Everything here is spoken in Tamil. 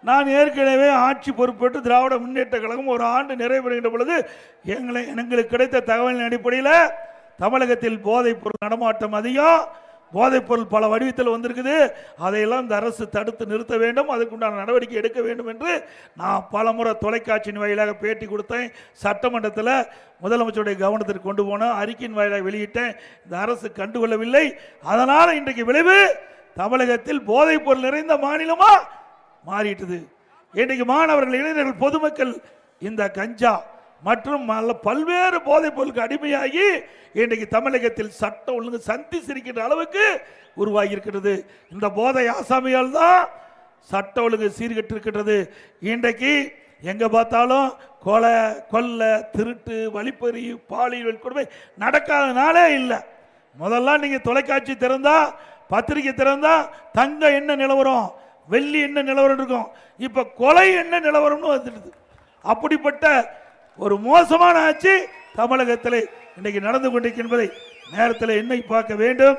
நான் ஏற்கனவே ஆட்சி பொறுப்பேற்று திராவிட முன்னேற்ற கழகம் ஒரு ஆண்டு நிறைவேறுகின்ற பொழுது எங்களுக்கு கிடைத்த தகவலின் அடிப்படையில் தமிழகத்தில் போதைப் பொருள் நடமாட்டம் அதிகம், போதைப் பொருள் பல வடிவத்தில் வந்திருக்குது, அதையெல்லாம் இந்த அரசு தடுத்து நிறுத்த வேண்டும், அதுக்குண்டான நடவடிக்கை எடுக்க வேண்டும் என்று நான் பலமுறை தொலைக்காட்சியின் வாயிலாக பேட்டி கொடுத்தேன். சட்டமன்றத்தில் முதலமைச்சருடைய கவனத்திற்கு கொண்டு போனேன், அறிக்கையின் வாயிலாக வெளியிட்டேன். இந்த அரசு கண்டுகொள்ளவில்லை. அதனால் இன்றைக்கு விளைவு தமிழகத்தில் போதைப் பொருள் நிறைந்த மாநிலமா மாறிட்டது. இன்றைக்கு மாணவர்கள், இளைஞர்கள், பொதுமக்கள் இந்த கஞ்சா மற்றும் பல்வேறு போதைப் பொருளுக்கு அடிமையாகி இன்றைக்கு தமிழகத்தில் சட்ட ஒழுங்கு சந்தி சிரிக்கின்ற அளவுக்கு உருவாகி இருக்கிறது. இந்த போதை ஆசாமியால் தான் சட்ட ஒழுங்கு சீர்கெட்டிருக்கிறது. இன்றைக்கு எங்க பார்த்தாலும் கொலை, கொள்ளை, திருட்டு, வழிப்பறி, பாலியல் கொடுமை நடக்காதனாலே இல்லை. முதல்ல நீங்க தொலைக்காட்சி திறந்தா, பத்திரிகை திறந்தா தங்க என்ன நிலவரம், வெள்ளி என்ன நிலவரம் இருக்கும், இப்ப கொலை என்ன நிலவரம்னு வந்துடுது. அப்படிப்பட்ட ஒரு மோசமான ஆட்சி தமிழகத்தில் இன்றைக்கு நடந்து கொண்டிருக்கின்றதை நேரத்தில் என்னை பார்க்க வேண்டும்.